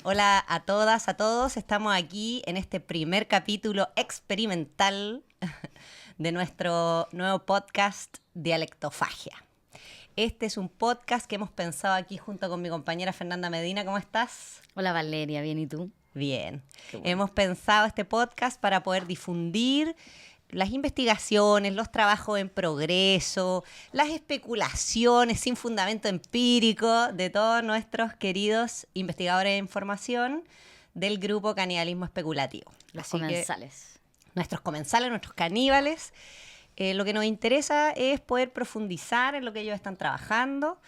Hola a todas, a todos. Estamos aquí en este primer capítulo experimental de nuestro nuevo podcast Dialectofagia. Este es un podcast que hemos pensado aquí junto con mi compañera Fernanda Medina. ¿Cómo estás? Hola Valeria, ¿bien y tú? Bien. Qué bueno. Hemos pensado este podcast para poder difundir las investigaciones, los trabajos en progreso, las especulaciones sin fundamento empírico de todos nuestros queridos investigadores de información del grupo Canibalismo Especulativo. Los Así que comensales. nuestros comensales, nuestros caníbales, lo que nos interesa es poder profundizar en lo que ellos están trabajando,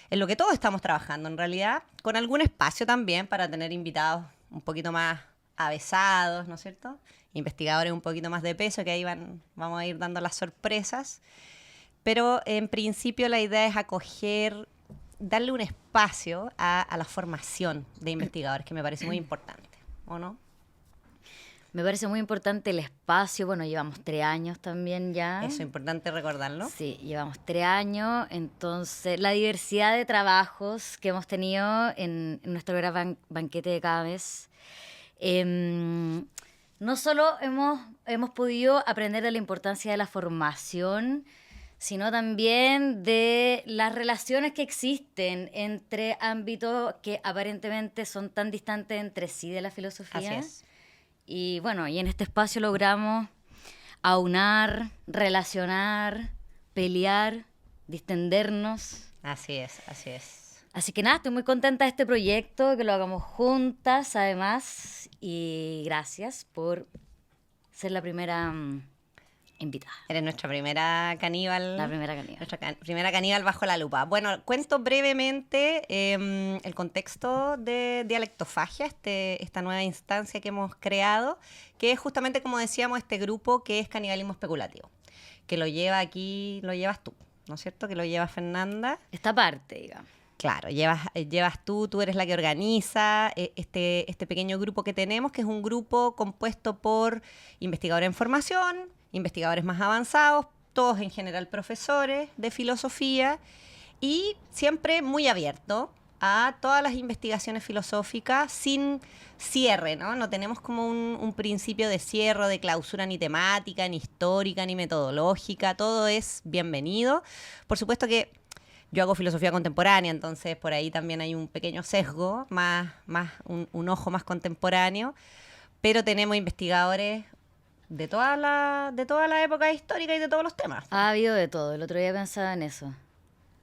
en lo que todos estamos trabajando en realidad, con algún espacio también para tener invitados un poquito más avesados, ¿no es cierto? Investigadores un poquito más de peso, que ahí vamos a ir dando las sorpresas. Pero en principio la idea es acoger, darle un espacio a la formación de investigadores, que me parece muy importante, ¿o no? Me parece muy importante el espacio. Bueno, llevamos 3 años también ya. Eso es importante recordarlo. Sí, llevamos 3 años. Entonces, la diversidad de trabajos que hemos tenido en nuestro gran banquete de cada mes. No solo hemos podido aprender de la importancia de la formación, sino también de las relaciones que existen entre ámbitos que aparentemente son tan distantes entre sí de la filosofía. Así es. Y bueno, y en este espacio logramos aunar, relacionar, pelear, distendernos. Así es, así es. Así que nada, estoy muy contenta de este proyecto, que lo hagamos juntas además. Y gracias por ser la primera invitada. Eres nuestra primera caníbal. La primera caníbal. Nuestra primera caníbal bajo la lupa. Bueno, cuento brevemente el contexto de Dialectofagia, esta nueva instancia que hemos creado, que es justamente, como decíamos, este grupo que es canibalismo especulativo, que lo llevas tú, ¿no es cierto? Que lo lleva Fernanda. Esta parte, digamos. Claro, llevas tú eres la que organiza este pequeño grupo que tenemos, que es un grupo compuesto por investigadores en formación, investigadores más avanzados, todos en general profesores de filosofía, y siempre muy abierto a todas las investigaciones filosóficas sin cierre, ¿no? No tenemos como un principio de cierre, de clausura ni temática, ni histórica, ni metodológica, todo es bienvenido. Por supuesto que yo hago filosofía contemporánea, entonces por ahí también hay un pequeño sesgo, un ojo más contemporáneo, pero tenemos investigadores de toda la época histórica y de todos los temas. Ha habido de todo. El otro día pensaba en eso.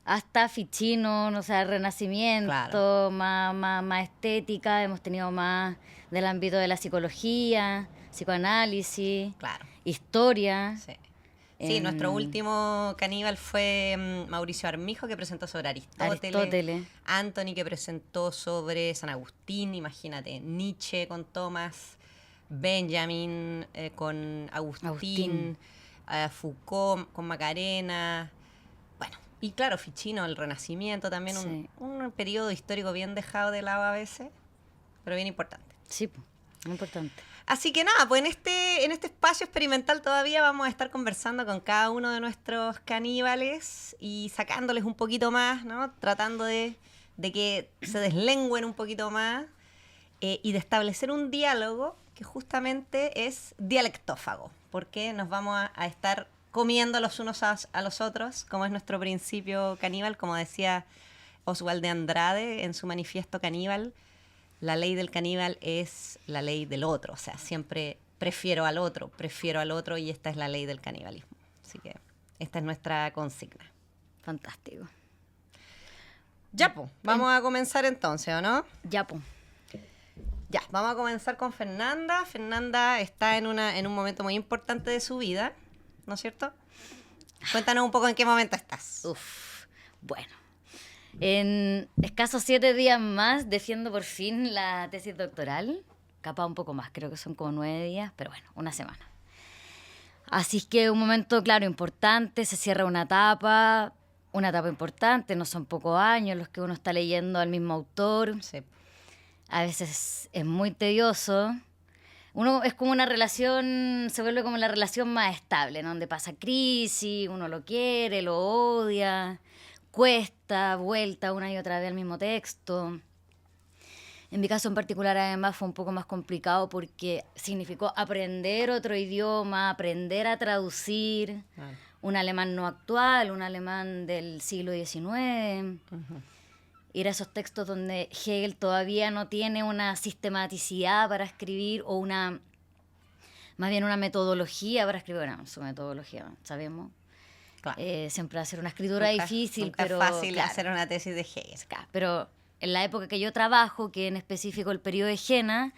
Hasta Ficino, no sé, Renacimiento, Claro. más estética. Hemos tenido más del ámbito de la psicología, psicoanálisis, Claro. Historia. Sí. Sí, nuestro último caníbal fue Mauricio Armijo, que presentó sobre Aristóteles. Anthony, que presentó sobre San Agustín, imagínate. Nietzsche con Thomas, Benjamin con Agustín. Foucault con Macarena. Bueno, y claro, Ficino, el Renacimiento también, Sí. un periodo histórico bien dejado de lado a veces, pero bien importante. Sí, muy importante. Así que nada, pues en este espacio experimental todavía vamos a estar conversando con cada uno de nuestros caníbales y sacándoles un poquito más, ¿no? Tratando de que se deslengüen un poquito más y de establecer un diálogo que justamente es dialectófago, porque nos vamos a estar comiendo los unos a los otros, como es nuestro principio caníbal, como decía Oswald de Andrade en su manifiesto caníbal. La ley del caníbal es la ley del otro, o sea, siempre prefiero al otro y esta es la ley del canibalismo. Así que esta es nuestra consigna. Fantástico. Ya, pues, vamos a comenzar entonces, ¿o no? Ya, pues. Ya, vamos a comenzar con Fernanda. Fernanda está en un momento muy importante de su vida, ¿no es cierto? Cuéntanos un poco en qué momento estás. Bueno. En escasos 7 días más defiendo por fin la tesis doctoral. Capaz un poco más, creo que son como 9 días, pero bueno, una semana. Así que un momento, claro, importante, se cierra una etapa importante, no son pocos años los que uno está leyendo al mismo autor. Sí. A veces es muy tedioso. Uno es como una relación, se vuelve como la relación más estable, ¿no? Donde pasa crisis, uno lo quiere, lo odia, cuesta, vuelta una y otra vez al mismo texto. En mi caso en particular, además, fue un poco más complicado porque significó aprender otro idioma, aprender a traducir un alemán no actual, un alemán del siglo XIX. Ir a esos textos donde Hegel todavía no tiene una sistematicidad para escribir o más bien una metodología para escribir. Bueno, su metodología, sabemos. Claro. Siempre va a ser una escritura difícil, nunca pero es fácil claro, hacer una tesis de Hegel. pero en la época que yo trabajo, que en específico el periodo de Jena,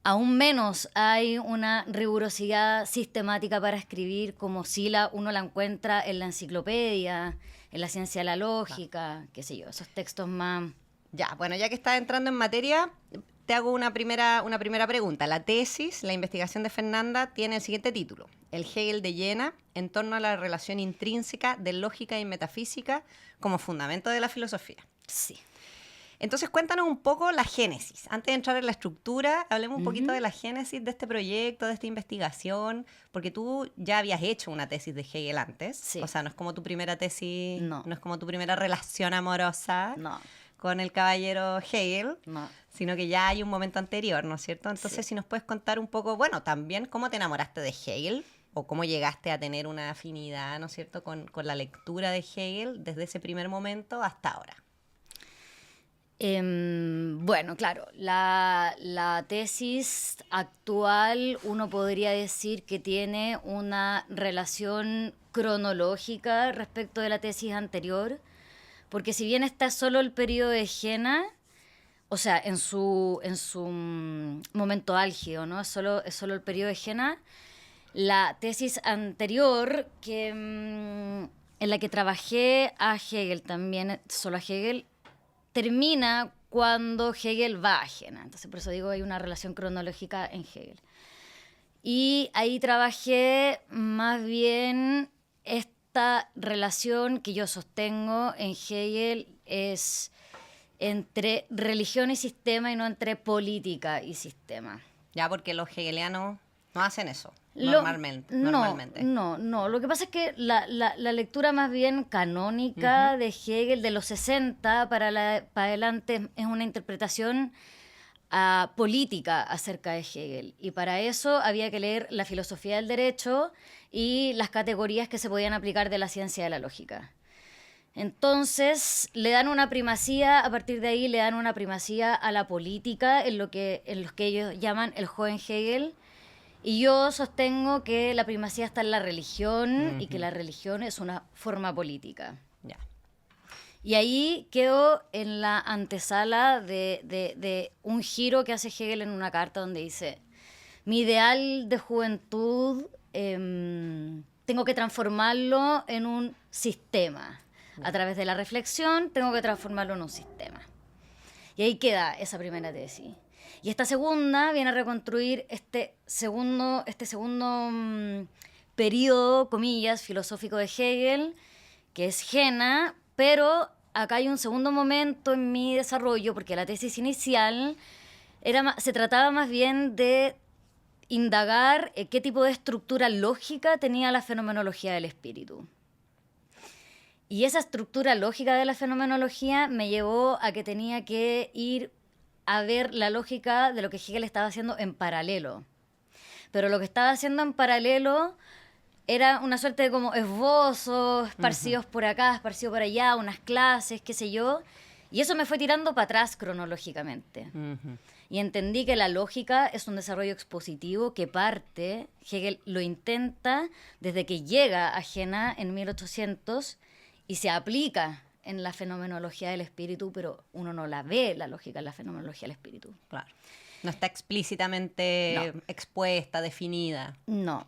aún menos hay una rigurosidad sistemática para escribir como si uno la encuentra en la enciclopedia, en la ciencia de la lógica, qué sé yo, esos textos más... Ya, bueno, ya que estás entrando en materia, te hago una primera pregunta. La tesis, la investigación de Fernanda, tiene el siguiente título: El Hegel de Jena en torno a la relación intrínseca de lógica y metafísica como fundamento de la filosofía. Sí. Entonces, cuéntanos un poco la génesis. Antes de entrar en la estructura, hablemos un poquito de la génesis de este proyecto, de esta investigación, porque tú ya habías hecho una tesis de Hegel antes. Sí. O sea, no es como tu primera tesis, No. no es como tu primera relación amorosa No. con el caballero Hegel, No. sino que ya hay un momento anterior, ¿no es cierto? Entonces, Sí. si nos puedes contar un poco, bueno, también cómo te enamoraste de Hegel o cómo llegaste a tener una afinidad, ¿no es cierto?, con la lectura de Hegel desde ese primer momento hasta ahora. Bueno, claro, la tesis actual uno podría decir que tiene una relación cronológica respecto de la tesis anterior, porque si bien está solo el periodo de Jena, o sea, en su momento álgido, ¿no? Es solo el periodo de Jena, la tesis anterior en la que trabajé a Hegel también, solo a Hegel, termina cuando Hegel va a Jena. Entonces, por eso digo, hay una relación cronológica en Hegel. Y ahí trabajé más bien esta relación que yo sostengo en Hegel es entre religión y sistema y no entre política y sistema. Ya, porque los hegelianos no hacen eso normalmente. No. Lo que pasa es que la lectura más bien canónica de Hegel de los 60 para adelante es una interpretación política acerca de Hegel. Y para eso había que leer la filosofía del derecho y las categorías que se podían aplicar de la ciencia de la lógica. Entonces, le dan una primacía, a partir de ahí le dan una primacía a la política en los que ellos llaman el joven Hegel. Y yo sostengo que la primacía está en la religión y que la religión es una forma política. Ya. Y ahí quedo en la antesala de un giro que hace Hegel en una carta donde dice: mi ideal de juventud tengo que transformarlo en un sistema. A través de la reflexión tengo que transformarlo en un sistema. Y ahí queda esa primera tesis. Y esta segunda viene a reconstruir este segundo periodo, comillas, filosófico de Hegel, que es Jena, pero acá hay un segundo momento en mi desarrollo, porque la tesis inicial se trataba más bien de indagar qué tipo de estructura lógica tenía la fenomenología del espíritu. Y esa estructura lógica de la fenomenología me llevó a que tenía que ir a ver la lógica de lo que Hegel estaba haciendo en paralelo. Pero lo que estaba haciendo en paralelo era una suerte de como esbozos esparcidos por acá, esparcidos por allá, unas clases, qué sé yo. Y eso me fue tirando para atrás cronológicamente. Y entendí que la lógica es un desarrollo expositivo que parte, Hegel lo intenta desde que llega a Jena en 1800 y se aplica en la fenomenología del espíritu, pero uno no la ve, la lógica en la fenomenología del espíritu. Claro. No está explícitamente expuesta, definida. No.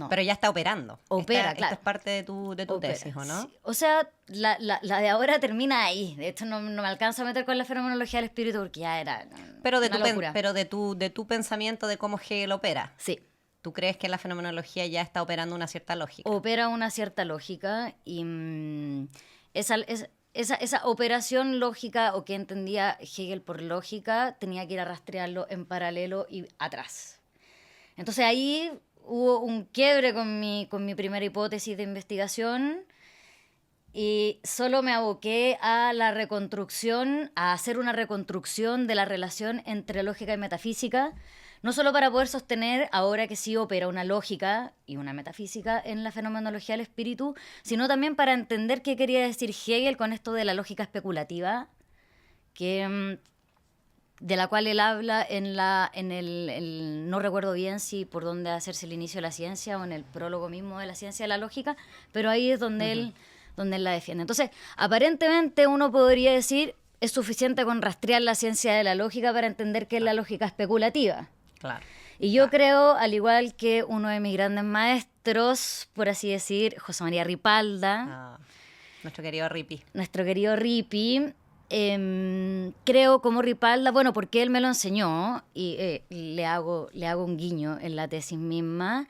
Pero ya está operando. Opera, Esta claro. es parte de tu tesis, ¿o no? Sí. O sea, la de ahora termina ahí. De hecho, no me alcanzo a meter con la fenomenología del espíritu porque ya era Pero de una locura. pero de tu pensamiento de cómo Hegel opera. Sí. ¿Tú crees que la fenomenología ya está operando una cierta lógica? Opera una cierta lógica y esa operación lógica, o que entendía Hegel por lógica, tenía que ir a rastrearlo en paralelo y atrás. Entonces ahí hubo un quiebre con mi primera hipótesis de investigación y solo me aboqué a la reconstrucción, a hacer una reconstrucción de la relación entre lógica y metafísica, no solo para poder sostener, ahora que sí opera una lógica y una metafísica en la fenomenología del espíritu, sino también para entender qué quería decir Hegel con esto de la lógica especulativa, de la cual él habla no recuerdo bien si por dónde hacerse el inicio de la ciencia o en el prólogo mismo de la ciencia de la lógica, pero ahí es donde él la defiende. Entonces, aparentemente uno podría decir, es suficiente con rastrear la ciencia de la lógica para entender qué es la lógica especulativa. Claro. Y yo creo, al igual que uno de mis grandes maestros, por así decir, José María Ripalda, nuestro querido Ripi. Nuestro querido Ripi, creo como Ripalda, bueno, porque él me lo enseñó y le hago un guiño en la tesis misma.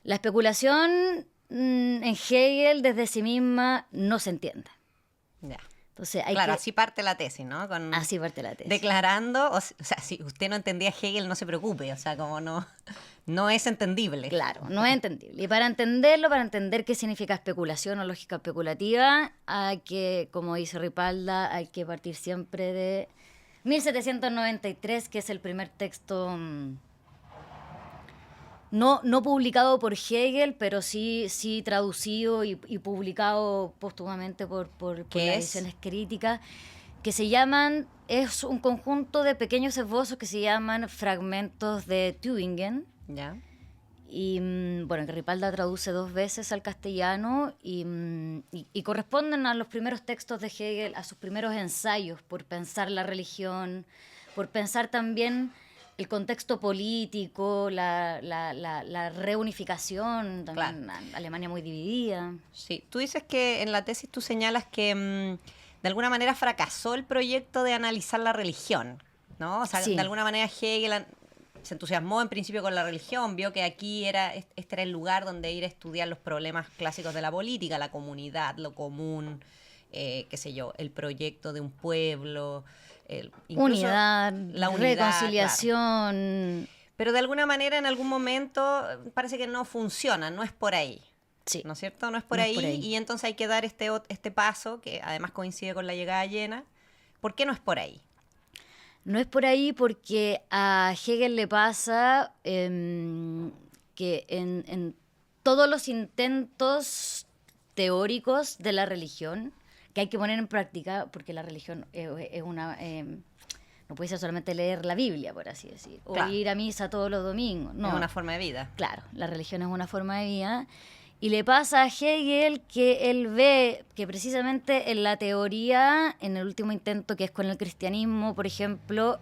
La especulación en Hegel desde sí misma no se entiende. Ya. Entonces, así parte la tesis, ¿no? Así parte la tesis. Declarando, o sea, si usted no entendía Hegel, no se preocupe, o sea, como no es entendible. Claro, no es entendible. Y para entenderlo, para entender qué significa especulación o lógica especulativa, hay que, como dice Ripalda, hay que partir siempre de 1793, que es el primer texto no publicado por Hegel, pero sí traducido y publicado póstumamente por las ediciones críticas, que se llaman, es un conjunto de pequeños esbozos que se llaman Fragmentos de Tübingen. Ya. Y bueno, que Ripalda traduce 2 veces al castellano y corresponden a los primeros textos de Hegel, a sus primeros ensayos por pensar la religión, por pensar también el contexto político, la reunificación, también claro. Alemania muy dividida. Sí, tú dices que en la tesis tú señalas que de alguna manera fracasó el proyecto de analizar la religión, ¿no? O sea, sí. De alguna manera Hegel se entusiasmó en principio con la religión, vio que aquí este era el lugar donde ir a estudiar los problemas clásicos de la política, la comunidad, lo común, qué sé yo, el proyecto de un pueblo, unidad, reconciliación. Claro. Pero de alguna manera en algún momento parece que no funciona, no es por ahí. Sí. ¿No es cierto? No es por ahí, y entonces hay que dar este paso, que además coincide con la llegada de Jena. ¿Por qué no es por ahí? No es por ahí porque a Hegel le pasa que en todos los intentos teóricos de la religión, que hay que poner en práctica, porque la religión es una... no puede ser solamente leer la Biblia, por así decir, o claro. Ir a misa todos los domingos. No. Es una forma de vida. Claro, la religión es una forma de vida. Y le pasa a Hegel que él ve que precisamente en la teoría, en el último intento que es con el cristianismo, por ejemplo,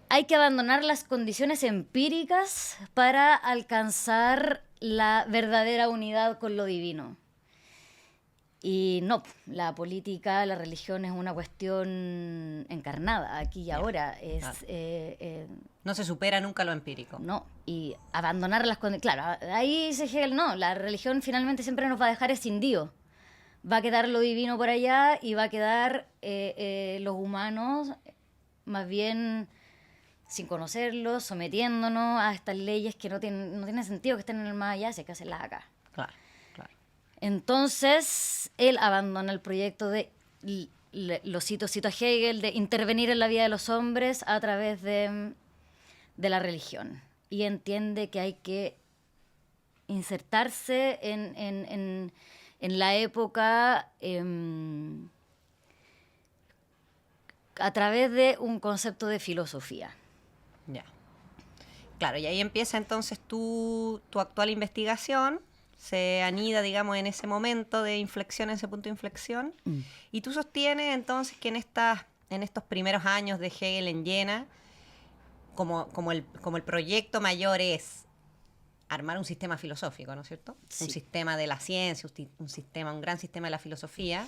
hay que abandonar las condiciones empíricas para alcanzar la verdadera unidad con lo divino. Y no, la política, la religión es una cuestión encarnada, aquí y ahora. No se supera nunca lo empírico. No, y abandonar las condiciones. Claro, ahí dice Hegel, no, la religión finalmente siempre nos va a dejar escindidos. Va a quedar lo divino por allá y va a quedar los humanos más bien sin conocerlos, sometiéndonos a estas leyes que no tienen sentido que estén en el más allá, si hay que hacerlas acá. Claro. Entonces, él abandona el proyecto de, lo cito a Hegel, de intervenir en la vida de los hombres a través de la religión. Y entiende que hay que insertarse en la época a través de un concepto de filosofía. Ya. Claro, y ahí empieza entonces tu actual investigación. Se anida, digamos, en ese momento de inflexión, en ese punto de inflexión. Y tú sostienes entonces que en estos primeros años de Hegel en Jena, como el proyecto mayor es armar un sistema filosófico, ¿no es cierto? Sí. Un sistema de la ciencia, un gran sistema de la filosofía.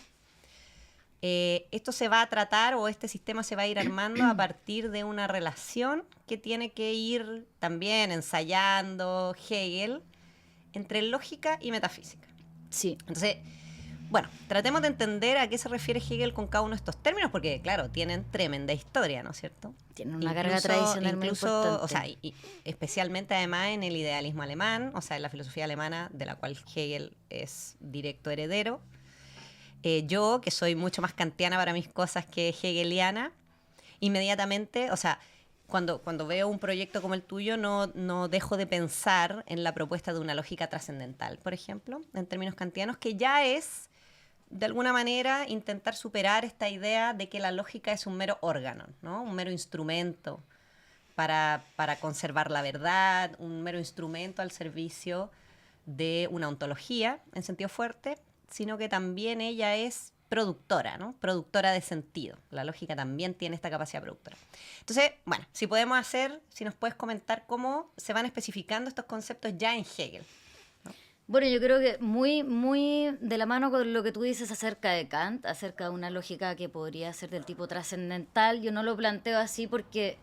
Esto se va a tratar, o este sistema se va a ir armando a partir de una relación que tiene que ir también ensayando Hegel entre lógica y metafísica. Sí. Entonces, Bueno, tratemos de entender a qué se refiere Hegel con cada uno de estos términos, porque, claro, tienen tremenda historia, ¿no es cierto? Tienen una carga tradicional muy importante. O sea, y especialmente además en el idealismo alemán, o sea, en la filosofía alemana, de la cual Hegel es directo heredero. Yo, que soy mucho más kantiana para mis cosas que hegeliana, inmediatamente, o sea, cuando veo un proyecto como el tuyo, no dejo de pensar en la propuesta de una lógica trascendental, por ejemplo, en términos kantianos, que ya es, de alguna manera, intentar superar esta idea de que la lógica es un mero órgano, ¿no? Un mero instrumento para conservar la verdad, un mero instrumento al servicio de una ontología, en sentido fuerte, sino que también ella es productora, ¿no? Productora de sentido. La lógica también tiene esta capacidad productora. Entonces, bueno, si nos puedes comentar cómo se van especificando estos conceptos ya en Hegel. Bueno, yo creo que muy, muy de la mano con lo que tú dices acerca de Kant, acerca de una lógica que podría ser del tipo trascendental. Yo no lo planteo así porque,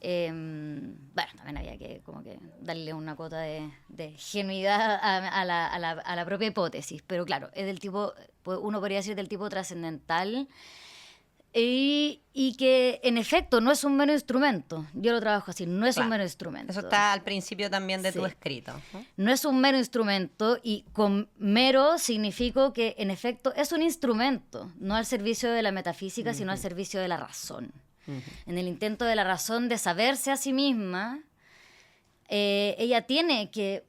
bueno, también había que como que darle una cuota de genuidad a la propia hipótesis. Pero claro, es del tipo, uno podría decir del tipo trascendental. Y que en efecto no es un mero instrumento. Yo lo trabajo así, no es un mero instrumento. Eso está al principio también de tu escrito. No es un mero instrumento, y con mero significo que en efecto es un instrumento, no al servicio de la metafísica, sino al servicio de la razón. En el intento de la razón de saberse a sí misma, ella tiene que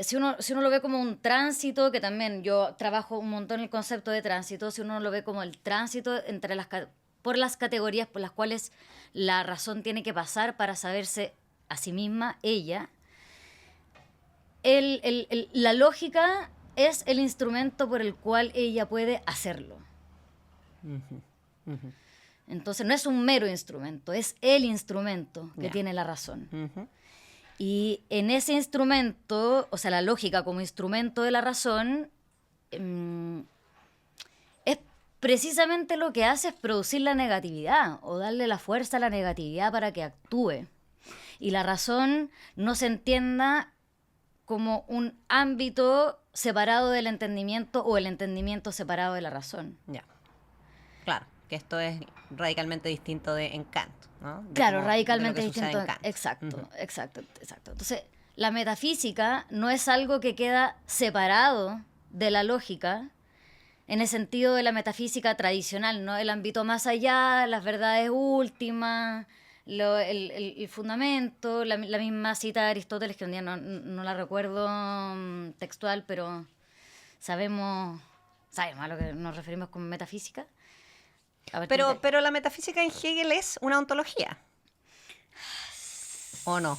si uno lo ve como un tránsito, que también yo trabajo un montón el concepto de tránsito, si uno lo ve como el tránsito por las categorías por las cuales la razón tiene que pasar para saberse a sí misma, ella, la lógica es el instrumento por el cual ella puede hacerlo. Entonces no es un mero instrumento, es el instrumento que tiene la razón. Y en ese instrumento, o sea, la lógica como instrumento de la razón, es precisamente lo que hace es producir la negatividad o darle la fuerza a la negatividad para que actúe. Y la razón no se entienda como un ámbito separado del entendimiento o el entendimiento separado de la razón. Ya, claro, que esto es radicalmente distinto en Kant. ¿No? Claro, radicalmente distinto. Exacto, exacto. Entonces, la metafísica no es algo que queda separado de la lógica en el sentido de la metafísica tradicional, ¿no? El ámbito más allá, las verdades últimas, el fundamento, la misma cita de Aristóteles, que un día no la recuerdo textual, pero sabemos a lo que nos referimos con metafísica. Pero la metafísica en Hegel es una ontología. ¿O no?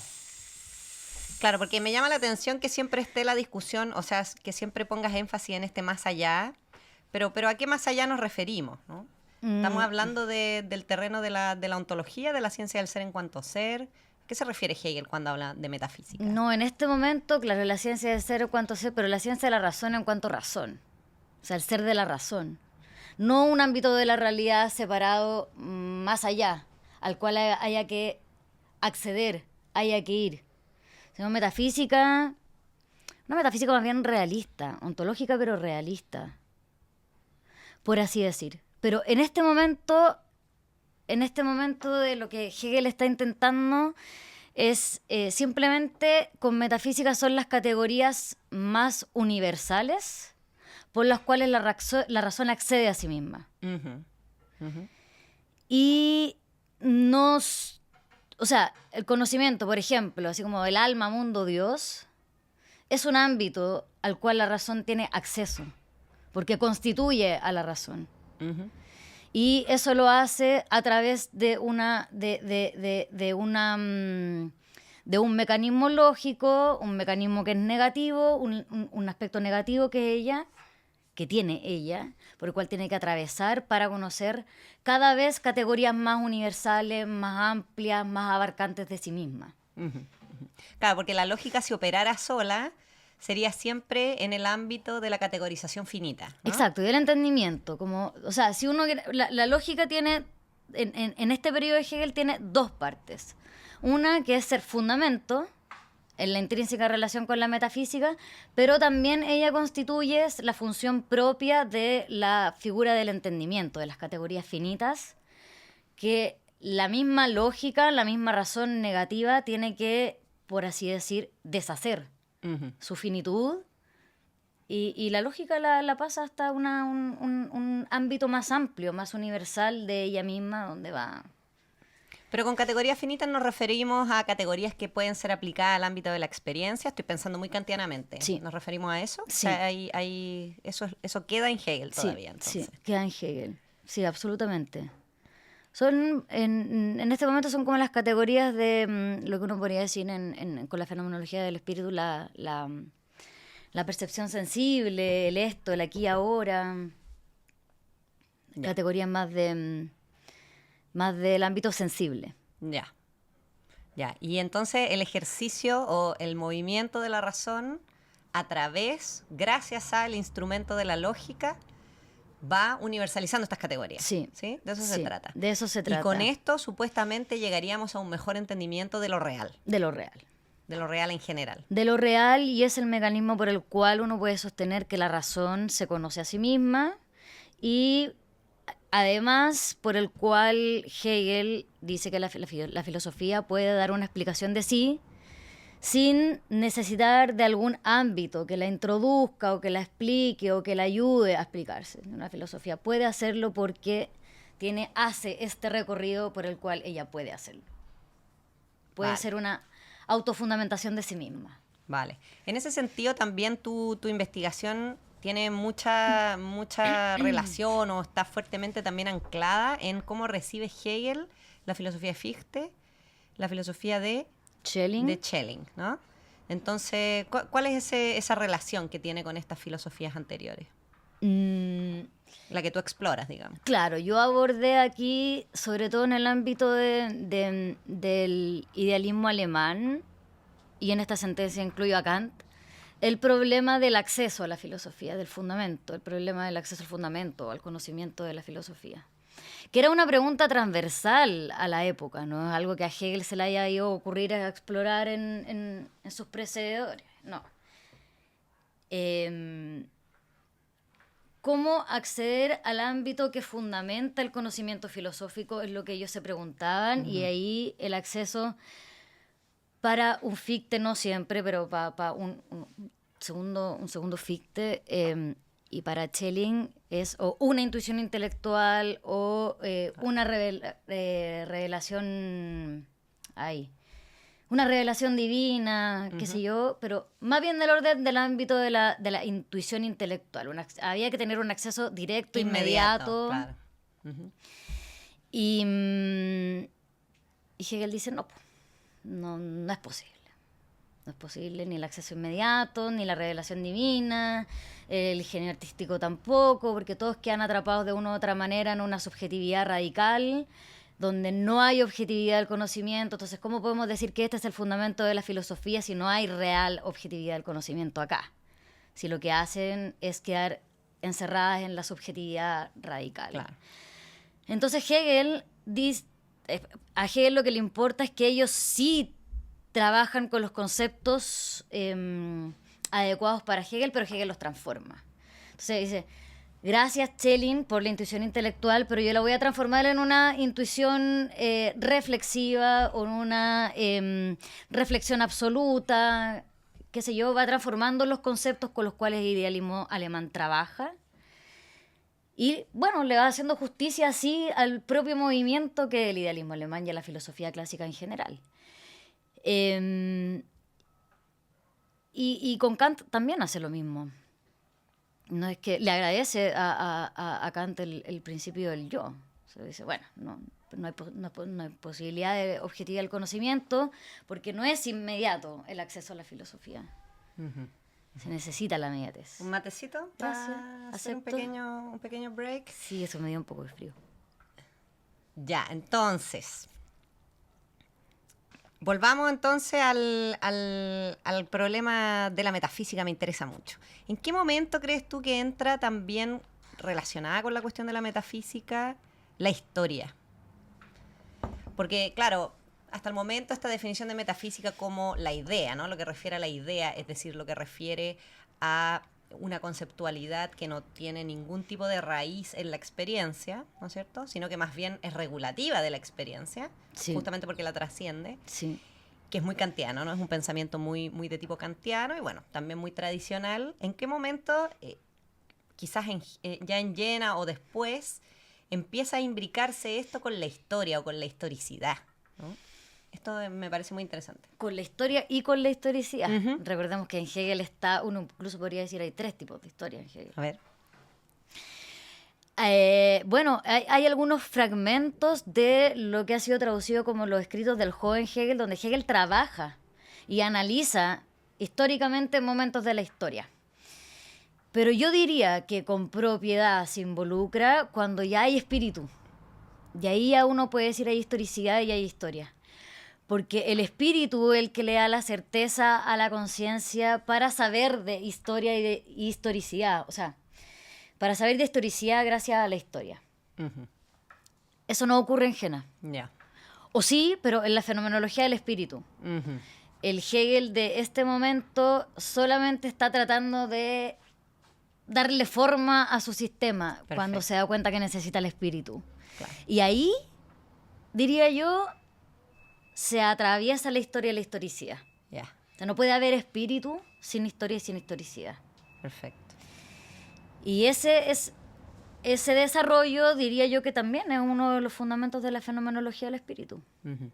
Claro, porque me llama la atención que siempre esté la discusión, o sea, que siempre pongas énfasis en este más allá, pero ¿a qué más allá nos referimos? ¿No? Estamos hablando del terreno de la ontología, de la ciencia del ser en cuanto ser. ¿A qué se refiere Hegel cuando habla de metafísica? No, en este momento, claro, la ciencia del ser en cuanto ser, pero la ciencia de la razón en cuanto razón. O sea, el ser de la razón. No un ámbito de la realidad separado más allá, al cual haya que acceder, haya que ir. Sino una metafísica más bien realista, ontológica pero realista, por así decir. Pero en este momento de lo que Hegel está intentando es simplemente con metafísica son las categorías más universales por las cuales la razón accede a sí misma. Y o sea, el conocimiento, por ejemplo, así como el alma, mundo, Dios, es un ámbito al cual la razón tiene acceso, porque constituye a la razón. Y eso lo hace a través de un mecanismo lógico, un mecanismo que es negativo, un aspecto negativo que tiene ella, por el cual tiene que atravesar para conocer cada vez categorías más universales, más amplias, más abarcantes de sí misma. Claro, porque la lógica, si operara sola, sería siempre en el ámbito de la categorización finita, ¿no? Exacto, y el entendimiento. O sea, si uno la lógica tiene, en este periodo de Hegel, tiene dos partes. Una que es ser fundamento, en la intrínseca relación con la metafísica, pero también ella constituye la función propia de la figura del entendimiento, de las categorías finitas, que la misma lógica, la misma razón negativa tiene que, por así decir, deshacer su finitud. Y la lógica la pasa hasta un ámbito más amplio, más universal de ella misma, donde va... Pero con categorías finitas nos referimos a categorías que pueden ser aplicadas al ámbito de la experiencia. Estoy pensando muy kantianamente. Sí. ¿Nos referimos a eso? Sí. O sea, eso queda en Hegel todavía, entonces. Sí, queda en Hegel. Sí, absolutamente. Son, en este momento son como las categorías de lo que uno podría decir con la fenomenología del espíritu, la percepción sensible, el esto, el aquí y ahora. Ya. Categorías más del ámbito sensible. Ya. Ya. Y entonces el ejercicio o el movimiento de la razón gracias al instrumento de la lógica, va universalizando estas categorías. Sí. ¿Sí? De eso se trata. De eso se trata. Y con esto, supuestamente, llegaríamos a un mejor entendimiento de lo real. De lo real. De lo real en general. De lo real, y es el mecanismo por el cual uno puede sostener que la razón se conoce a sí misma, y además por el cual Hegel dice que la filosofía puede dar una explicación de sí sin necesitar de algún ámbito que la introduzca o que la explique o que la ayude a explicarse. Una filosofía puede hacerlo porque hace este recorrido por el cual ella puede hacerlo. Puede ser una autofundamentación de sí misma. Vale. En ese sentido, también tu investigación tiene mucha relación o está fuertemente también anclada en cómo recibe Hegel la filosofía de Fichte, la filosofía de Schelling, ¿no? Entonces, ¿cuál es esa relación que tiene con estas filosofías anteriores? La que tú exploras, digamos. Claro, yo abordé aquí, sobre todo en el ámbito del idealismo alemán, y en esta sentencia incluyo a Kant, el problema del acceso a la filosofía, del fundamento, el problema del acceso al fundamento, al conocimiento de la filosofía. Que era una pregunta transversal a la época, no es algo que a Hegel se le haya ido a ocurrir a explorar en sus precededores, no. ¿Cómo acceder al ámbito que fundamenta el conocimiento filosófico? Es lo que ellos se preguntaban, y ahí el acceso para un Fichte, no siempre, pero para un segundo Fichte, y para Schelling es o una intuición intelectual o una revelación una revelación divina, qué sé yo, pero más bien del orden del ámbito de la intuición intelectual. Había que tener un acceso directo, inmediato. Claro. Y Hegel dice, no es posible. No es posible ni el acceso inmediato, ni la revelación divina, el genio artístico tampoco, porque todos quedan atrapados de una u otra manera en una subjetividad radical, donde no hay objetividad del conocimiento. Entonces, ¿cómo podemos decir que este es el fundamento de la filosofía si no hay real objetividad del conocimiento acá? Si lo que hacen es quedar encerradas en la subjetividad radical. Claro. Entonces, Hegel dice, a Hegel lo que le importa es que ellos sí trabajan con los conceptos adecuados para Hegel, pero Hegel los transforma. Entonces dice, gracias Schelling por la intuición intelectual, pero yo la voy a transformar en una intuición reflexiva o en una reflexión absoluta, qué sé yo, va transformando los conceptos con los cuales el idealismo alemán trabaja. Y bueno, le va haciendo justicia así al propio movimiento que el idealismo alemán y a la filosofía clásica en general. Y con Kant también hace lo mismo. No es que le agradece a Kant el principio del yo. Se dice, bueno, no hay posibilidad de objetividad del conocimiento porque no es inmediato el acceso a la filosofía. Se necesita la inmediatez. ¿Un matecito? Gracias. ¿Hacer un pequeño break? Sí, eso me dio un poco de frío. Ya, entonces... Volvamos entonces al problema de la metafísica, me interesa mucho. ¿En qué momento crees tú que entra también relacionada con la cuestión de la metafísica la historia? Porque, claro, hasta el momento esta definición de metafísica como la idea, ¿no? Lo que refiere a la idea, es decir, lo que refiere a una conceptualidad que no tiene ningún tipo de raíz en la experiencia, ¿no es cierto? Sino que más bien es regulativa de la experiencia, Sí. justamente porque la trasciende, Sí. que es muy kantiano, ¿no? Es un pensamiento muy, muy de tipo kantiano y bueno, también muy tradicional. ¿En qué momento, quizás ya en Jena o después, empieza a imbricarse esto con la historia o con la historicidad, ¿no? Esto me parece muy interesante. Con la historia y con la historicidad. Ujú. Recordemos que en Hegel uno incluso podría decir hay 3 tipos de historia en Hegel. A ver. Bueno, hay algunos fragmentos de lo que ha sido traducido como los escritos del joven Hegel, donde Hegel trabaja y analiza históricamente momentos de la historia. Pero yo diría que con propiedad se involucra cuando ya hay espíritu. Y ahí ya uno puede decir hay historicidad y hay historia. Porque el espíritu es el que le da la certeza a la conciencia para saber de historia y de historicidad. O sea, para saber de historicidad gracias a la historia. Ujú. Eso no ocurre en Jena. Ya. O sí, pero en la fenomenología del espíritu. Ujú. El Hegel de este momento solamente está tratando de darle forma a su sistema Perfecto. cuando se da cuenta que necesita el espíritu. Claro. Y ahí, diría yo, se atraviesa la historia y la historicidad. Ya. O sea, no puede haber espíritu sin historia y sin historicidad. Perfecto. Y ese desarrollo, diría yo que también es uno de los fundamentos de la fenomenología del espíritu. Ujú.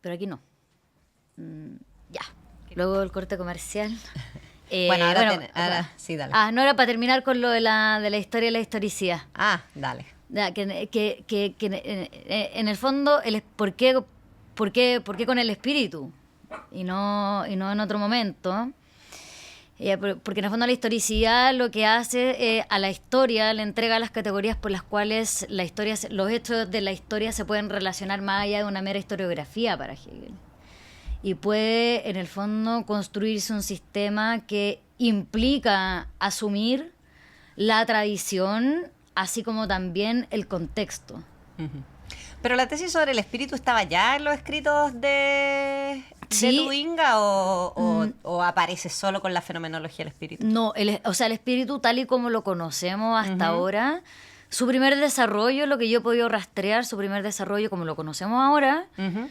Pero aquí no. Ya. Luego el corte comercial. Bueno, ahora sí, dale. No era para terminar con lo de la historia y la historicidad. Ah, dale. Ya, que en el fondo, ¿por qué con el espíritu? Y no en otro momento. Porque en el fondo la historicidad lo que hace a la historia le entrega las categorías por las cuales los hechos de la historia se pueden relacionar más allá de una mera historiografía para Hegel. Y puede, en el fondo, construirse un sistema que implica asumir la tradición, así como también el contexto. Ujú. Pero la tesis sobre el espíritu estaba ya en los escritos de Sí. Tubinga o aparece solo con la fenomenología del espíritu. No, el espíritu tal y como lo conocemos hasta ahora, su primer desarrollo, lo que yo he podido rastrear, su primer desarrollo como lo conocemos ahora, Ujú.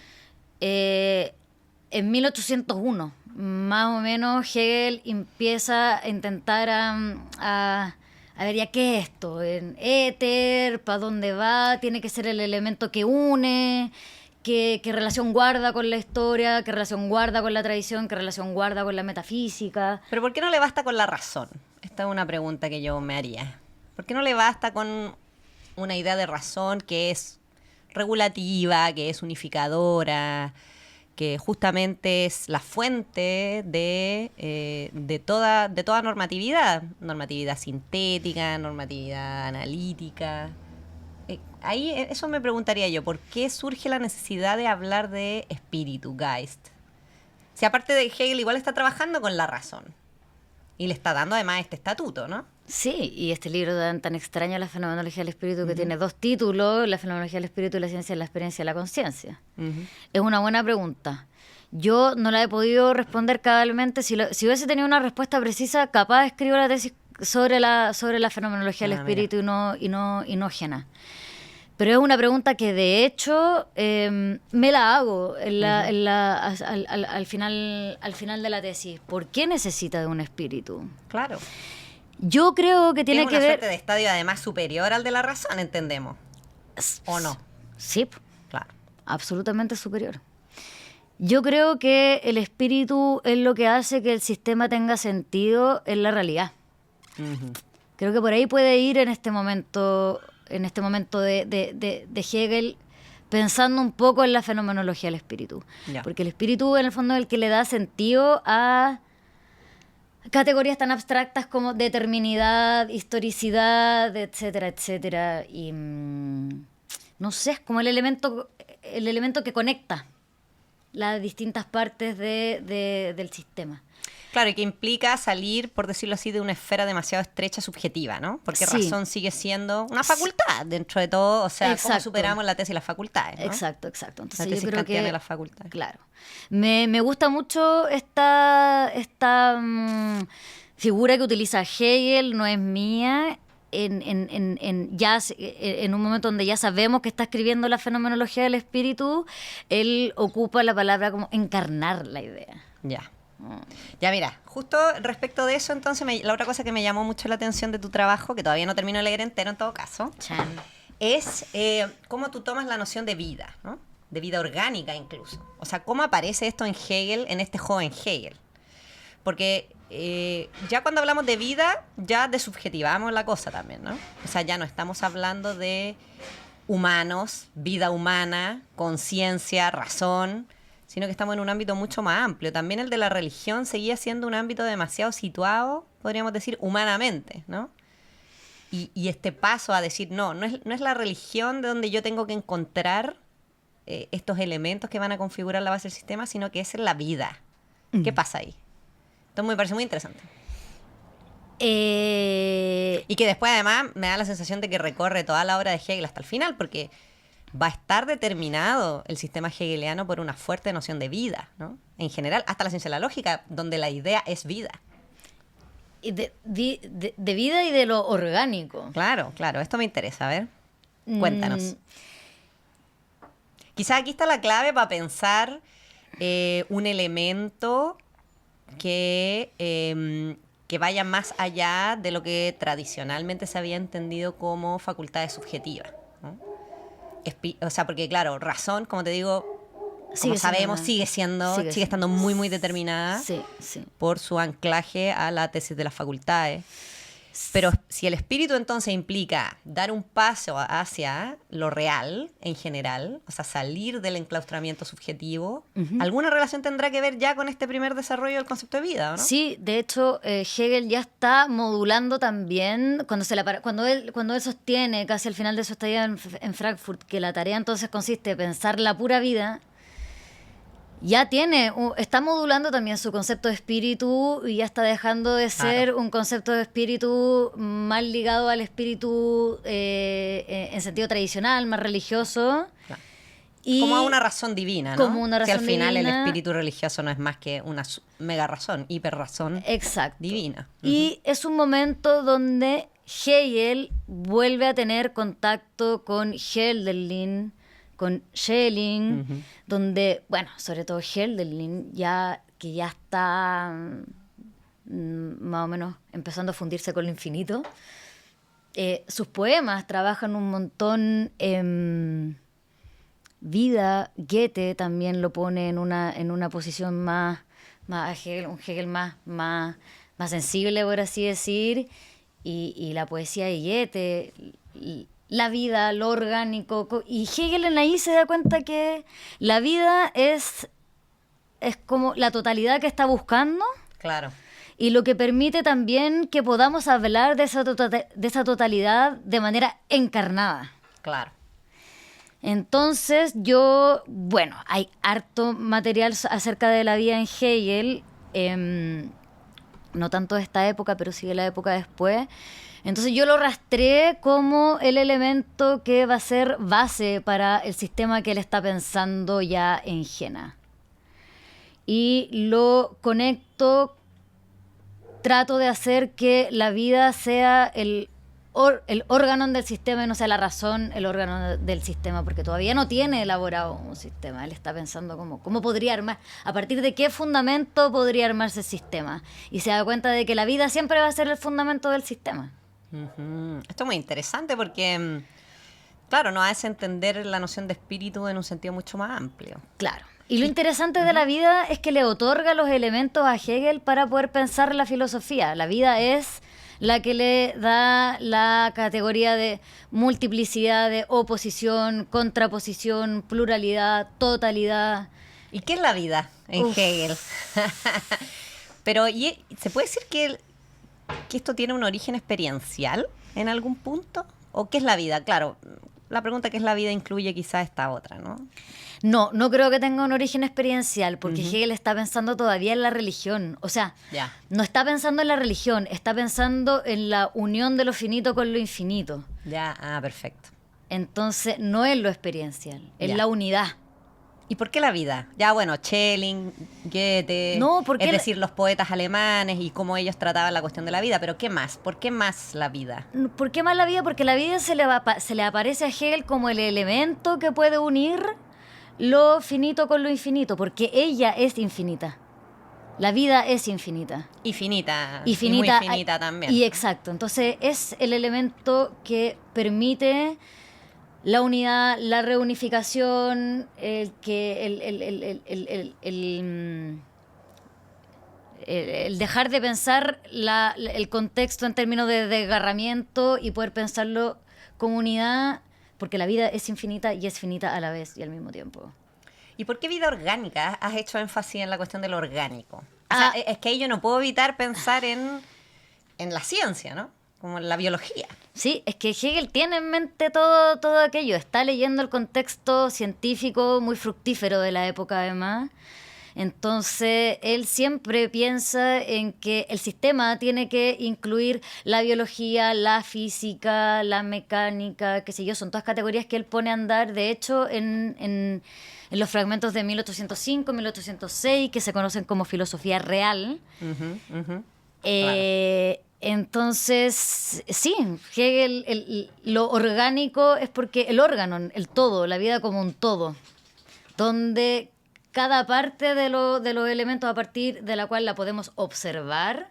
en 1801, más o menos, Hegel empieza a intentar a ver, ¿ya qué es esto? En éter, ¿para dónde va? Tiene que ser el elemento que une, qué relación guarda con la historia, qué relación guarda con la tradición, qué relación guarda con la metafísica. Pero ¿por qué no le basta con la razón? Esta es una pregunta que yo me haría. ¿Por qué no le basta con una idea de razón que es regulativa, que es unificadora, que justamente es la fuente de toda normatividad sintética, normatividad analítica? Ahí eso me preguntaría yo, ¿por qué surge la necesidad de hablar de espíritu, Geist? Si aparte de Hegel igual está trabajando con la razón y le está dando además este estatuto, ¿no? Sí, y este libro tan extraño, La fenomenología del espíritu, que tiene 2 títulos, La fenomenología del espíritu y la ciencia de la experiencia y la conciencia. Es una buena pregunta. Yo no la he podido responder cabalmente. Si hubiese tenido una respuesta precisa, capaz escribo la tesis sobre la fenomenología del espíritu y no Jena. Pero es una pregunta que de hecho me la hago al final de la tesis. ¿Por qué necesita de un espíritu? Claro. Yo creo que tiene Es que una ver... suerte de estadio además superior al de la razón, entendemos. ¿O no? Sí, Claro. absolutamente superior. Yo creo que el espíritu es lo que hace que el sistema tenga sentido en la realidad. Ujú. Creo que por ahí puede ir en este momento de Hegel, pensando un poco en la fenomenología del espíritu. Ya. Porque el espíritu, en el fondo, es el que le da sentido a categorías tan abstractas como determinidad, historicidad, etcétera, etcétera. Y no sé, es como el elemento que conecta. las distintas partes del sistema. Claro, y que implica salir, por decirlo así, de una esfera demasiado estrecha subjetiva, ¿no? Porque Sí. razón sigue siendo una facultad dentro de todo, o sea, ¿cómo Exacto. superamos la tesis y las facultades, ¿no? Exacto. Entonces La yo tesis creo kantiana que... de las facultades. Claro. Me gusta mucho esta figura que utiliza Hegel, no es mía, en un momento donde ya sabemos que está escribiendo la fenomenología del espíritu, él ocupa la palabra como encarnar la idea. Ya. Ya, mira, justo respecto de eso, entonces, la otra cosa que me llamó mucho la atención de tu trabajo, que todavía no termino de leer entero en todo caso, Chan. es cómo tú tomas la noción de vida, ¿no? De vida orgánica incluso. O sea, cómo aparece esto en Hegel, en este joven Hegel. Porque ya cuando hablamos de vida, ya desubjetivamos la cosa también, ¿no? O sea, ya no estamos hablando de humanos, vida humana, conciencia, razón, sino que estamos en un ámbito mucho más amplio. También el de la religión seguía siendo un ámbito demasiado situado, podríamos decir, humanamente, ¿no? Y este paso a decir, no es la religión de donde yo tengo que encontrar estos elementos que van a configurar la base del sistema, sino que es en la vida. ¿Qué pasa ahí? Entonces me parece muy interesante. Y que después además me da la sensación de que recorre toda la obra de Hegel hasta el final, porque va a estar determinado el sistema hegeliano por una fuerte noción de vida, ¿no? En general, hasta la ciencia de la lógica, donde la idea es vida. Y de vida y de lo orgánico. Claro, esto me interesa, a ver, cuéntanos. Quizás aquí está la clave para pensar un elemento que vaya más allá de lo que tradicionalmente se había entendido como facultades subjetivas, ¿no? O sea, porque claro, razón, como te digo, como sabemos, sigue estando muy, muy determinada por su anclaje a la tesis de las facultades. Pero si el espíritu entonces implica dar un paso hacia lo real en general, o sea, salir del enclaustramiento subjetivo, ¿alguna relación tendrá que ver ya con este primer desarrollo del concepto de vida, ¿o no? Sí, de hecho, Hegel ya está modulando también, cuando él sostiene casi al final de su estadía en Frankfurt, que la tarea entonces consiste en pensar la pura vida, ya está modulando también su concepto de espíritu y ya está dejando de ser un concepto de espíritu más ligado al espíritu en sentido tradicional, más religioso. Claro. Y como a una razón divina, ¿no? Como una razón que al final divina. El espíritu religioso no es más que una mega razón, hiperrazón. Exacto. Divina. Y es un momento donde Hegel vuelve a tener contacto con Hölderlin, con Schelling, donde, bueno, sobre todo Hölderlin, que ya está más o menos empezando a fundirse con lo infinito. Sus poemas trabajan un montón en vida. Goethe también lo pone en una posición más Hegel, un Hegel más sensible, por así decir, y la poesía de Goethe, la vida, lo orgánico. Y Hegel en ahí se da cuenta que la vida es como la totalidad que está buscando. Claro. Y lo que permite también que podamos hablar de esa totalidad de manera encarnada. Claro. Entonces hay harto material acerca de la vida en Hegel, no tanto de esta época, pero sí de la época después. Entonces yo lo rastreé como el elemento que va a ser base para el sistema que él está pensando ya en Jena. Y lo conecto, trato de hacer que la vida sea el órgano del sistema y no sea la razón el órgano del sistema, porque todavía no tiene elaborado un sistema. Él está pensando cómo podría armar, a partir de qué fundamento podría armarse el sistema. Y se da cuenta de que la vida siempre va a ser el fundamento del sistema. Esto es muy interesante porque, claro, nos hace entender la noción de espíritu en un sentido mucho más amplio. Claro. Y lo interesante de la vida es que le otorga los elementos a Hegel para poder pensar la filosofía. La vida es la que le da la categoría de multiplicidad, de oposición, contraposición, pluralidad, totalidad. ¿Y qué es la vida en Hegel? Pero ¿se puede decir que esto tiene un origen experiencial en algún punto? ¿O qué es la vida? Claro, la pregunta que es la vida incluye quizá esta otra, ¿no? No creo que tenga un origen experiencial, porque Hegel está pensando todavía en la religión. O sea, no está pensando en la religión, está pensando en la unión de lo finito con lo infinito. Perfecto. Entonces, no es lo experiencial, es la unidad. ¿Y por qué la vida? Bueno, Schelling, Goethe, es decir, los poetas alemanes y cómo ellos trataban la cuestión de la vida, pero ¿qué más? ¿Por qué más la vida? ¿Por qué más la vida? Porque la vida se le aparece a Hegel como el elemento que puede unir lo finito con lo infinito, porque ella es infinita. La vida es infinita. Y finita. Y muy finita también. Y exacto. Entonces es el elemento que permite la unidad, la reunificación, el dejar de pensar el contexto en términos de desgarramiento y poder pensarlo como unidad, porque la vida es infinita y es finita a la vez y al mismo tiempo. ¿Y por qué vida orgánica? Has hecho énfasis en la cuestión de lo orgánico. O sea, es que ahí yo no puedo evitar pensar en la ciencia, ¿no? Como en la biología. Sí, es que Hegel tiene en mente todo aquello. Está leyendo el contexto científico muy fructífero de la época, además. Entonces, él siempre piensa en que el sistema tiene que incluir la biología, la física, la mecánica, qué sé yo. Son todas categorías que él pone a andar, de hecho, en los fragmentos de 1805, 1806, que se conocen como filosofía real. Claro. Entonces, sí, Hegel, lo orgánico es porque el órgano, el todo, la vida como un todo, donde cada parte de los elementos a partir de la cual la podemos observar,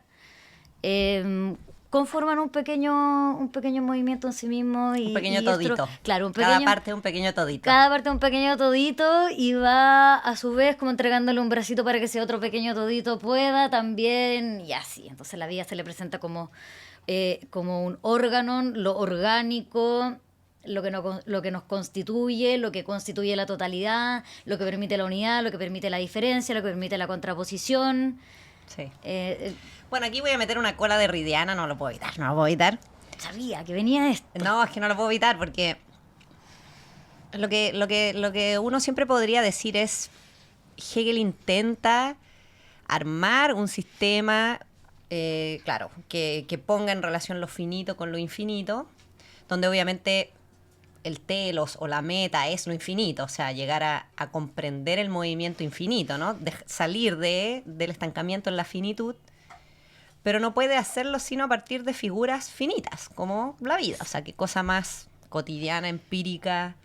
conforman un pequeño movimiento en sí mismo. Un pequeño todito. Claro, cada parte un pequeño todito. Cada parte un pequeño todito y va a su vez como entregándole un bracito para que ese otro pequeño todito pueda también, y así. Entonces la vida se le presenta como un órgano, lo orgánico, lo que nos constituye, lo que constituye la totalidad, lo que permite la unidad, lo que permite la diferencia, lo que permite la contraposición. Sí. Bueno, aquí voy a meter una cola de Ridiana, no lo puedo evitar. Sabía que venía esto. No, es que no lo puedo evitar porque lo que uno siempre podría decir es Hegel intenta armar un sistema, claro, que ponga en relación lo finito con lo infinito, donde obviamente el telos o la meta es lo infinito, o sea, llegar a comprender el movimiento infinito, ¿no? Salir del estancamiento en la finitud, pero no puede hacerlo sino a partir de figuras finitas, como la vida, o sea, qué cosa más cotidiana, empírica,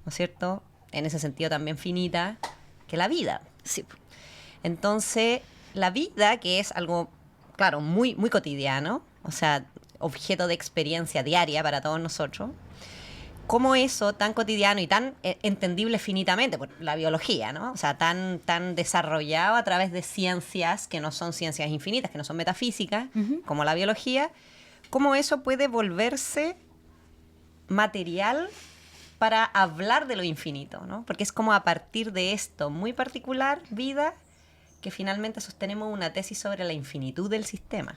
¿no es cierto? En ese sentido también finita, que la vida. Sí. Entonces, la vida, que es algo, claro, muy, muy cotidiano, o sea, objeto de experiencia diaria para todos nosotros, cómo eso tan cotidiano y tan entendible finitamente por la biología, ¿no? O sea, tan desarrollado a través de ciencias que no son ciencias infinitas, que no son metafísicas, como la biología, cómo eso puede volverse material para hablar de lo infinito, ¿no? Porque es como a partir de esto muy particular, vida, que finalmente sostenemos una tesis sobre la infinitud del sistema.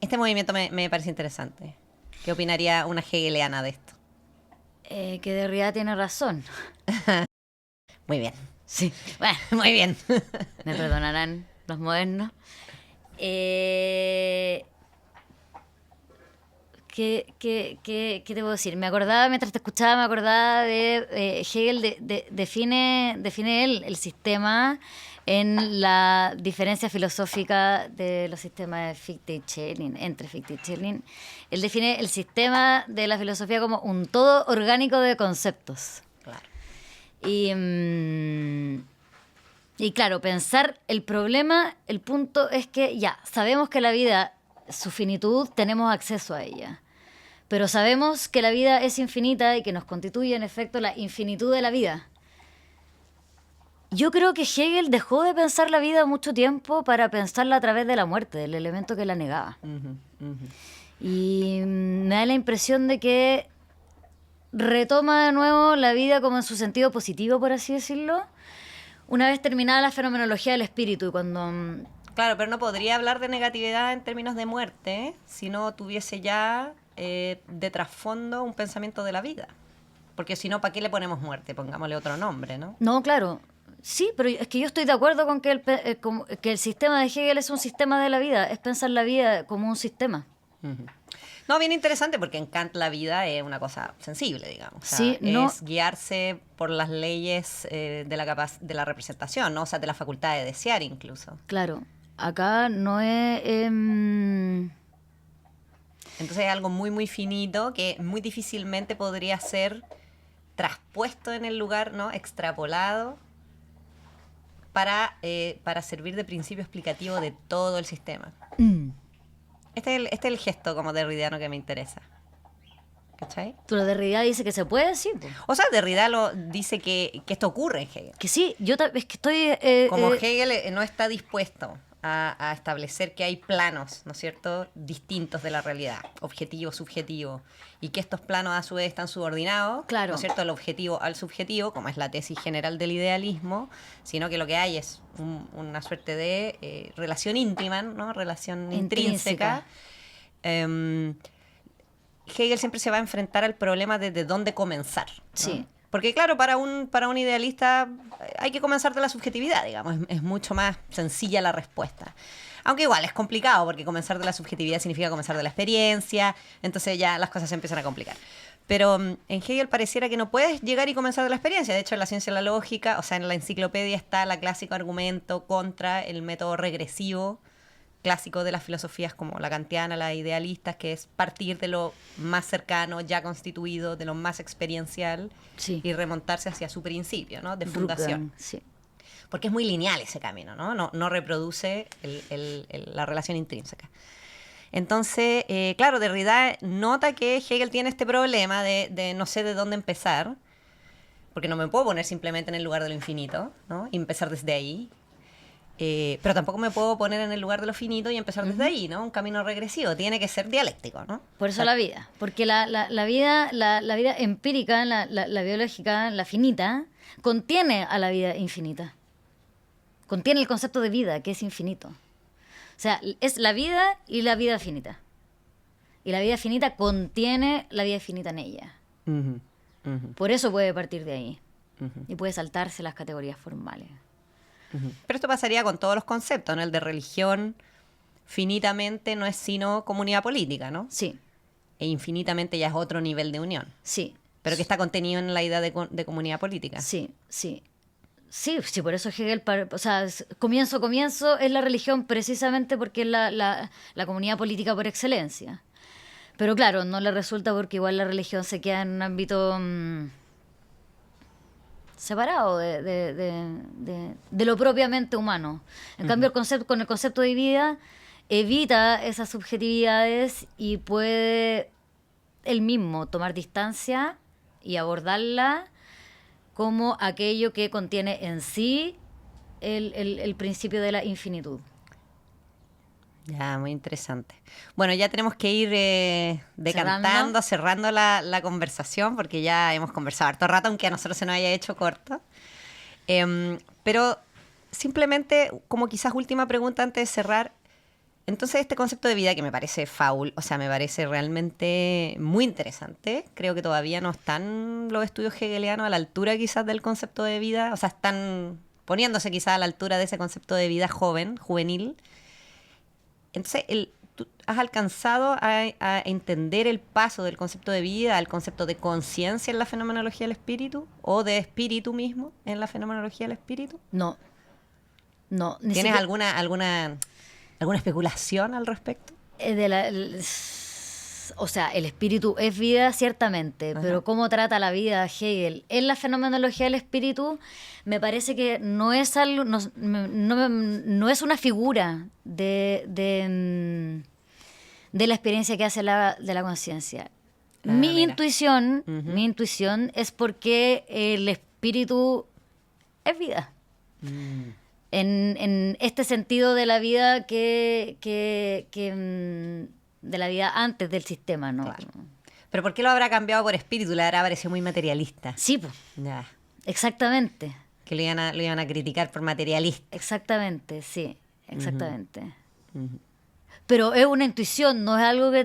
Este movimiento me parece interesante. ¿Qué opinaría una hegeliana de esto? Que Derrida tiene razón. Muy bien. Sí. Bueno, muy bien. Me perdonarán los modernos. ¿Qué te puedo decir? Me acordaba, mientras te escuchaba, me acordaba de Hegel define él el sistema en la diferencia filosófica de los sistemas de Fichte y Schelling, entre Fichte y Schelling. Él define el sistema de la filosofía como un todo orgánico de conceptos. Claro. Y claro, pensar el problema, el punto es que ya, sabemos que la vida, su finitud, tenemos acceso a ella. Pero sabemos que la vida es infinita y que nos constituye en efecto la infinitud de la vida. Yo creo que Hegel dejó de pensar la vida mucho tiempo para pensarla a través de la muerte, del elemento que la negaba. Y me da la impresión de que retoma de nuevo la vida como en su sentido positivo, por así decirlo, una vez terminada la fenomenología del espíritu. Y cuando claro, pero no podría hablar de negatividad en términos de muerte si no tuviese ya de trasfondo un pensamiento de la vida. Porque si no, ¿para qué le ponemos muerte? Pongámosle otro nombre, ¿no? No, claro. Sí, pero es que yo estoy de acuerdo con que que el sistema de Hegel es un sistema de la vida, es pensar la vida como un sistema. Ujú. No, bien interesante porque en Kant la vida es una cosa sensible, digamos. O sea, Sí, no. es guiarse por las leyes de la representación, ¿no? O sea, de la facultad de desear incluso. Claro, acá no es... Entonces es algo muy, muy finito que muy difícilmente podría ser traspuesto en el lugar, ¿no? Extrapolado para servir de principio explicativo de todo el sistema. Este es el gesto como derridiano que me interesa. ¿Cachai? Pero Derrida dice que se puede, sí. Po. O sea, Derrida dice que esto ocurre en Hegel. Que sí, es que estoy... Como Hegel no está dispuesto a establecer que hay planos, ¿no es cierto?, distintos de la realidad, objetivo, subjetivo, y que estos planos a su vez están subordinados, Claro. ¿no es cierto?, el objetivo al subjetivo, como es la tesis general del idealismo, sino que lo que hay es una suerte de relación íntima, ¿no?, relación intrínseca. Hegel siempre se va a enfrentar al problema de dónde comenzar, ¿no? Sí. Porque claro, para un idealista hay que comenzar de la subjetividad, digamos, es mucho más sencilla la respuesta. Aunque igual es complicado, porque comenzar de la subjetividad significa comenzar de la experiencia, entonces ya las cosas se empiezan a complicar. Pero en Hegel pareciera que no puedes llegar y comenzar de la experiencia. De hecho, en la ciencia de la lógica, o sea, en la enciclopedia está el clásico argumento contra el método regresivo clásico de las filosofías como la kantiana, la idealista, que es partir de lo más cercano, ya constituido, de lo más experiencial, Sí. y remontarse hacia su principio, ¿no?, de fundación. Sí. Porque es muy lineal ese camino, ¿no? No reproduce la relación intrínseca. Entonces, claro, Derrida nota que Hegel tiene este problema de no sé de dónde empezar, porque no me puedo poner simplemente en el lugar de lo infinito, ¿no?, y empezar desde ahí. Pero tampoco me puedo poner en el lugar de lo finito y empezar desde ahí, ¿no? Un camino regresivo. Tiene que ser dialéctico, ¿no? Por eso la vida. Porque la vida empírica, la biológica, la finita, contiene a la vida infinita. Contiene el concepto de vida, que es infinito. O sea, es la vida y la vida finita. Y la vida finita contiene la vida finita en ella. Uh-huh, uh-huh, Por eso puede partir de ahí. uh-huh. Y puede saltarse las categorías formales. Pero esto pasaría con todos los conceptos, ¿no? El de religión finitamente no es sino comunidad política, ¿no? Sí, E infinitamente ya es otro nivel de unión, sí. pero que está contenido en la idea de comunidad política. Sí, sí. Sí, sí, por eso Hegel, o sea, comienzo es la religión precisamente porque es la comunidad política por excelencia. Pero claro, no le resulta porque igual la religión se queda en un ámbito separado de lo propiamente humano. En cambio, con el concepto de vida evita esas subjetividades y puede él mismo tomar distancia y abordarla como aquello que contiene en sí el principio de la infinitud. Ya, muy interesante. Bueno, ya tenemos que ir decantando, cerrando la conversación, porque ya hemos conversado harto rato, aunque a nosotros se nos haya hecho corto. Pero simplemente, como quizás última pregunta antes de cerrar, entonces este concepto de vida que me parece o sea, me parece realmente muy interesante. Creo que todavía no están los estudios hegelianos a la altura quizás del concepto de vida, o sea, están poniéndose quizás a la altura de ese concepto de vida juvenil. Entonces, ¿tú has alcanzado a entender el paso del concepto de vida al concepto de conciencia en la fenomenología del espíritu? ¿O de espíritu mismo en la fenomenología del espíritu? No. ¿Tienes alguna especulación al respecto? O sea, el espíritu es vida, ciertamente, Ajá. pero cómo trata la vida Hegel en la fenomenología del espíritu, me parece que no es algo, no es una figura de la experiencia que hace de la conciencia. Mi intuición es porque el espíritu es vida. En este sentido de la vida de la vida antes del sistema, ¿no? Claro. ¿Pero por qué lo habrá cambiado por espíritu? Le habrá parecido muy materialista. Sí, pues. Ya. Exactamente. Que lo iban a criticar por materialista. Exactamente, sí. Exactamente. pero es una intuición, no es algo que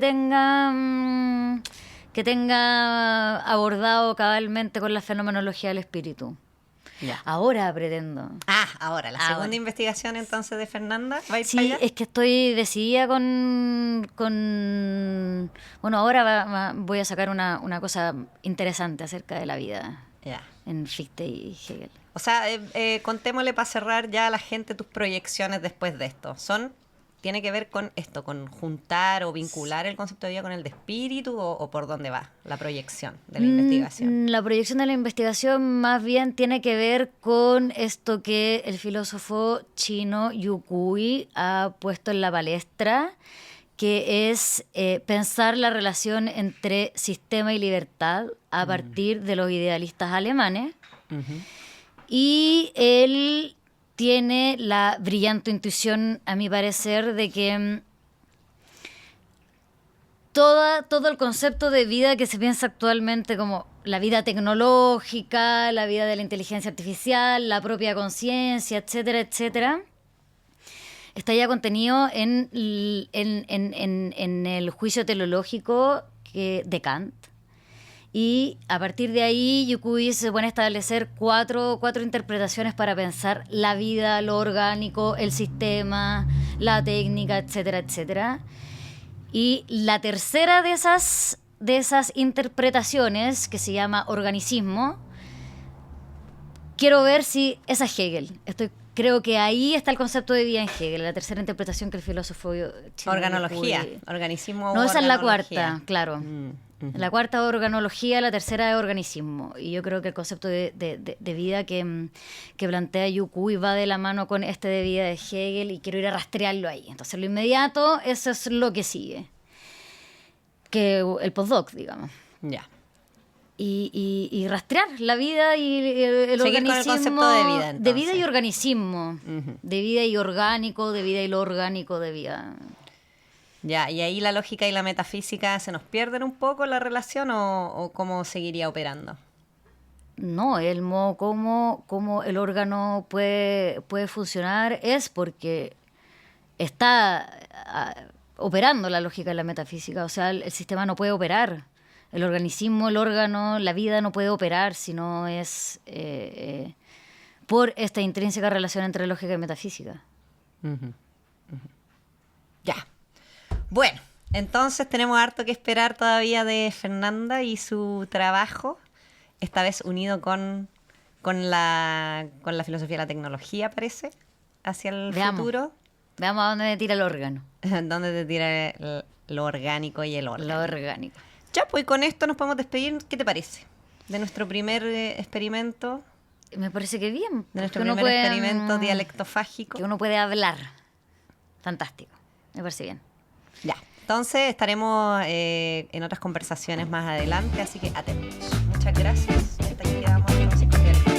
tenga abordado cabalmente con la fenomenología del espíritu. Ya. Ahora pretendo. Ahora, la segunda investigación entonces de Fernanda. ¿Va a ir Sí, para allá? es que estoy decidida bueno, ahora voy a sacar una cosa interesante acerca de la vida Ya. en Fichte y Hegel. O sea, contémosle para cerrar ya a la gente tus proyecciones después de esto. ¿Tiene que ver con esto, con juntar o vincular el concepto de vida con el de espíritu o por dónde va la proyección de la investigación? La proyección de la investigación más bien tiene que ver con esto que el filósofo chino Yukui ha puesto en la palestra, que es pensar la relación entre sistema y libertad a partir de los idealistas alemanes. Ujú. Y él tiene la brillante intuición, a mi parecer, de que todo el concepto de vida que se piensa actualmente como la vida tecnológica, la vida de la inteligencia artificial, la propia conciencia, etcétera, etcétera, está ya contenido en el juicio teleológico de Kant. Y a partir de ahí, Yukui se pone a establecer cuatro interpretaciones para pensar la vida, lo orgánico, el sistema, la técnica, etcétera, etcétera. Y la tercera de esas interpretaciones, que se llama organicismo, quiero ver si esa es Hegel. Creo que ahí está el concepto de vida en Hegel, la tercera interpretación que el filósofo chino Organología, Yukui. organismo. No, esa es la organología. cuarta, claro. Ujú. La cuarta es organología, la tercera es organismo. Y yo creo que el concepto de vida que plantea Yukui va de la mano con este de vida de Hegel y quiero ir a rastrearlo ahí. Entonces, lo inmediato, eso es lo que sigue. Que el postdoc, digamos. Ya. Y rastrear la vida y el Seguir con el organismo. concepto de vida, entonces. De vida y organismo. Ujú. De vida y orgánico, de vida y lo orgánico de vida. Ya, y ahí la lógica y la metafísica se nos pierden un poco la relación o cómo seguiría operando. No, el modo como el órgano puede funcionar es porque está operando la lógica de la metafísica. O sea, el sistema no puede operar. El organismo, el órgano, la vida no puede operar si no es por esta intrínseca relación entre lógica y metafísica. Ujú, ujú. Ya. Bueno, entonces tenemos harto que esperar todavía de Fernanda y su trabajo, esta vez unido con la filosofía de la tecnología, parece, hacia el futuro. Veamos a dónde me tira el órgano. ¿Dónde te tira lo orgánico y el órgano? Lo orgánico. Ya, pues con esto nos podemos despedir. ¿Qué te parece? De nuestro primer experimento, Me parece que bien. de nuestro porque primer experimento dialectofágico. Que uno puede hablar. Fantástico. Me parece bien. Ya, entonces estaremos en otras conversaciones más adelante, así que atentos. Muchas gracias. Hasta aquí quedamos entonces con Dialectofágico.